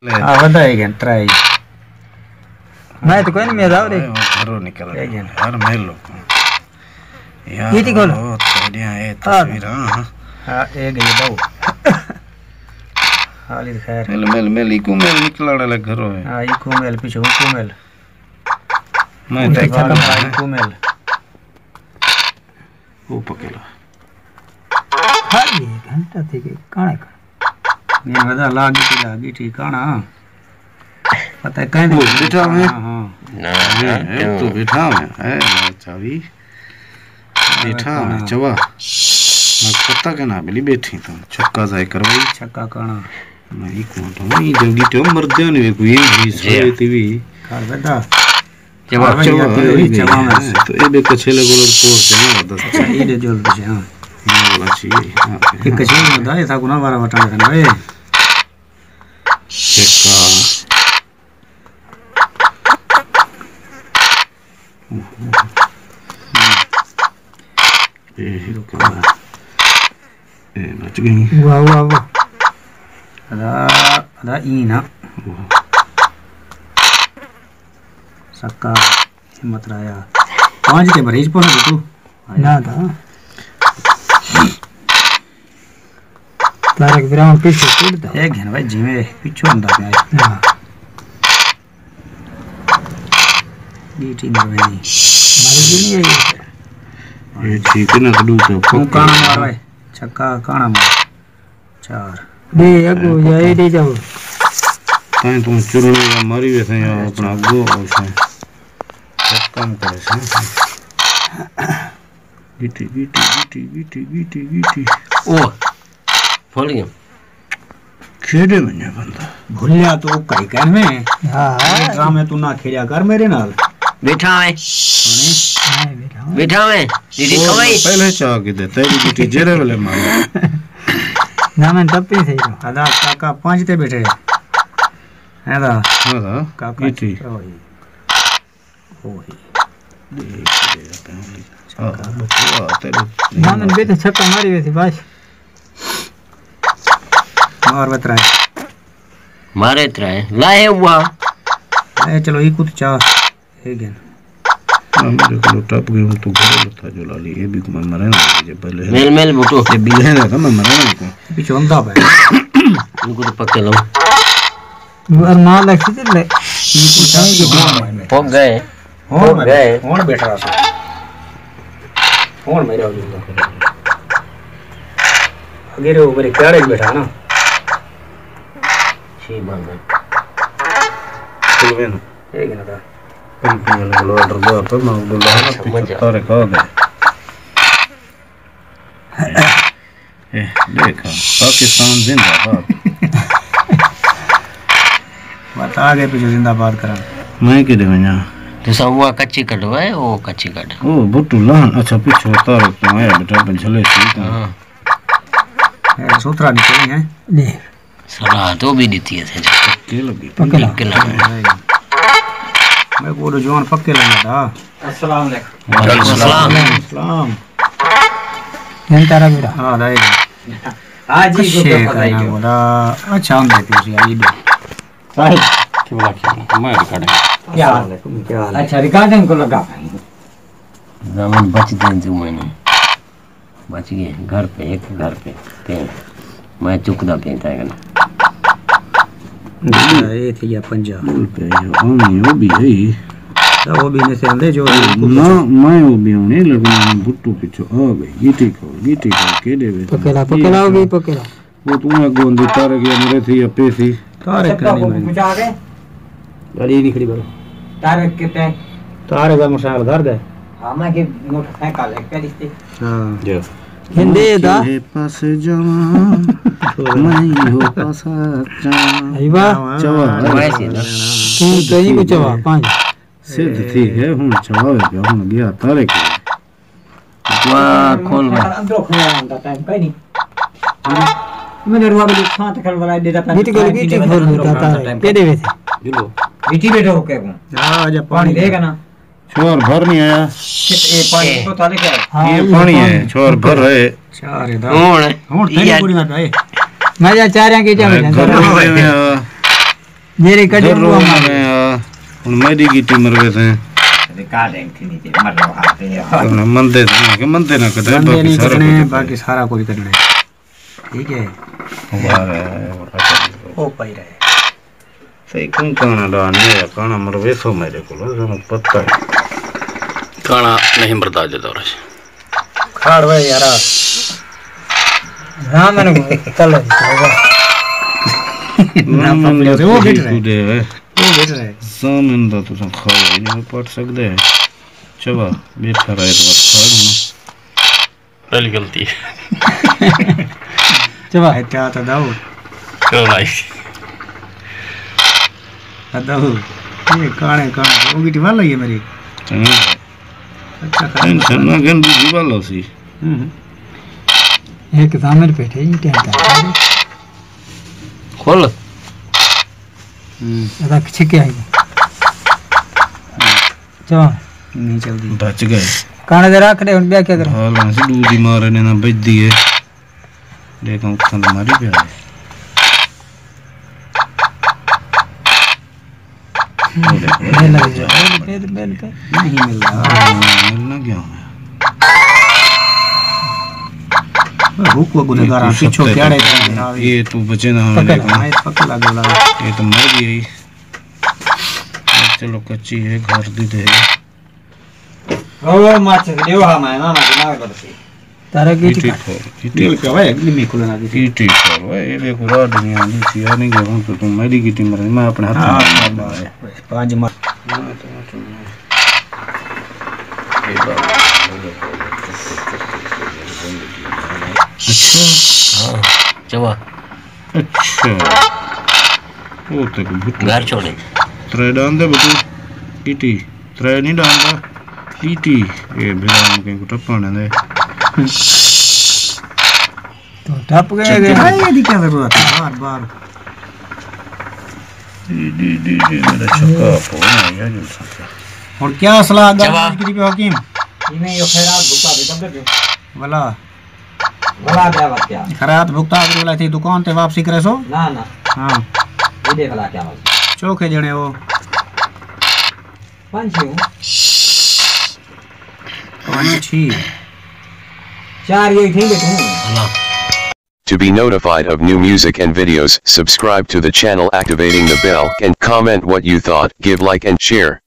हां बताएगा ट्राई मैं तो कोई नहीं मेरा रे घरों निकल यार मैं लोग यार ये देखो बढ़िया है तस्वीर हां एक ये दो हाली खैर मेल इको मेल निकला वाला घरों है हां इको मेल पीछे इको मेल मैं देखा इको मेल वो पकेला खाली घंटा थी के काणे ये वदा लागी थी काणा पता है कहीं बैठा है हां ना तो बैठा है चावी बैठा है चवा मैं पता के ना मिली बैठी तो छक्का जाए करवाई छक्का काणा मैं को तो नहीं जल्दी तो मरदे नहीं कोई भी सोती भी कर बेटा चवा में तो ये बे कछेले गोल पोर से ना दस ये दे जोल पे हां वाला चाहिए हां ये कछेले में दाए था गुना वाला बटा करना भाई छक्का बच गई वाह वाह वाह अदा ई ना सक्का हिम्मत राया पांच के भरीज पर तू ना था तारक विराम पीछे कूदता एक घन भाई जीवे पीछे अंदर पे हां बीटी में भाई मारी जी नहीं है ये ठीक है ना कदू तो काना मार भाई छक्का काना मार चार दे अगो जाए दे जाओ ताई तुम चुरने या मारी वैसे या अपना गो औसे काम करे से गीटी ओ फल गया खेड़े में नहीं बंदा भूलिया तो कई कर में हां ड्रामे तू ना खेलिया कर मेरे नाल बैठा है बैठा है दीदी कमाई पहले चाह के दे तेरी बेटी जेरे वाले मार ना मैं तब पे थे आधा काका पांच ते बैठे है दा हां काका ठीक ओए देख हां तेरे ना मैं बेटे छक्का मारी वैसे बस मार बतरा मारे तराए लाए हुआ ए चलो ये कुछ चा है गेन मेरे को टप गई तो घर था जो लाली ये भी मैं मरे ना जे पहले मेल बुटो ये बिल है ना मैं मरे ना को पीछे होंदा भाई इनको तो पक्के लो और ना लक्ष्य ले ये कुछ है कि पक गए कौन बैठ रहा था कौन मेरे आगे रे ऊपर क्या रे बैठा ना छी बंद चल ना एक ना था कंपनी वाले को ऑर्डर दो तो मैं बोल रहा हूं पीछे तारे कह दे ए देखो पाकिस्तान जिंदाबाद बता आगे पीछे जिंदाबाद करा मैं के दे वना तो सब हुआ कच्ची कटवाए वो कच्ची कट ओ बुट्टू लहन अच्छा पीछे तारे तो आया बेटा पंचले ठीक है हां सूत्रा निकली है ले सलाह तो भी देती है के लगी पक्के लगा मैं बोलो जवान पक्के लगा था अस्सलाम वालेकुम अस्सलाम ये तारा मेरा हां दाई आज ही को पकाई बोला अच्छा हम देते उसी आई दे साहिब के बोला क्या मैं रिकॉर्डिंग क्या हाल अच्छा रिकॉर्डिंग को लगा जमीन बच गई जो मैंने बच गए घर पे एक घर पे मैं चुकदा पेंता है ये थी या पंजाब पे हम वो भी है तो वो भी ने से अंदर जो ना मैं वो भी हूं नहीं लेकिन बुट्टू पीछे आ गई गीटी को के देवे पकेला हो गई पकेला वो तूने गोंदी तारे के मेरे थी या पैसी तारे करनी में कुछ आ गए गाड़ी नहीं खड़ी करो तारे कितने तारे का मोटरसाइकिल घर दे हां मैं के मोटरसाइकिल है पेरिस्ते हां जो हिंदी दा के पास जवान मैं हो पास आईवा चवा वैसे ना तू कहीं को चवा पांच सिद्ध थी है हूं चवा पे हूं गया तारे के वाह खोल अंदर खोला अंदर टाइम कहीं नहीं मैंने रुआ के खां तक वाला देता था गीटी खोल देता है के देवे थे लो गीटी बैठो के हां जब पानी देगा ना छोर भर नहीं आया ये पानी तो ताले क्या ये पानी है छोर भर है चार है हूं तेरी पूरी मत भाई मैं जा चार हैं के जा मेरी कड़ी रो में उन मेरी की टीम मरवे थे रिकॉर्डिंग थी नीचे मर रहा हाथ है उन मंदे के मंदे ना कदे बाकी सारा कुछ करना है ठीक है ओ पाई रहे सही कौन काना डाने काना मरवे सो मेरे को पता है खाना नहीं बर्दाश्त देता और खाड़ भाई यार हां मैंने कल होगा ना पकड़े वो बैठ रहे सामने दा तो खा नहीं पड़ सकदे चबा बैठा रहे तो खाड़ होना पहली गलती है चबा क्या तो दाऊ क्यों नहीं दाऊ ये काने वो गिटी वाला है मेरी अच्छा टेंशन ना गन भी वाला सी एक सामने बैठे ही टेंशन खोल ऐसा किसी क्या है चलो नहीं जल्दी बच गए काने दे रख दे उन ब्याह क्या कर हां से दूधी मारने ना बच दिए देखो उत्थन मारी पे आए नहीं मिल रहा मिलना क्या भूख वो गुनेगार पीछे क्या रहे ये तू बचे ना हमें पकड़ लगा ये तो मर गई चलो कच्ची है घर दी दे ओ माछ देव हा मैं ना ना करती तारा की टील पे भाई अगली में खुलना दी कीटी पर भाई ये देखो रात नहीं आनी थी यार नहीं गया तो तुम मेरी कीटी मर मैं अपने हाथ में पांच मार अच्छा हाँ चवा अच्छा वो तक घर छोड़े त्रे डाल दे बतू कीटी त्रे नहीं डालता कीटी ये बिना मुझे को टप्पा दे तो टप गए भाई ये क्या जरूरत है बार बार डी मेरा चक्का फोन आया जो सकता और क्या सलाह गिरी पे हकीम इन्हें यो खैरात भुगता दे तब दे भला क्या बात क्या खैरात भुगता वाला थी दुकान ते वापसी करे सो ना ना हां ये देख ला क्या बात चोखे जणे वो पंछी चार ये ठीक है To be notified of new music and videos, subscribe to the channel activating the bell and comment what you thought, give like and share.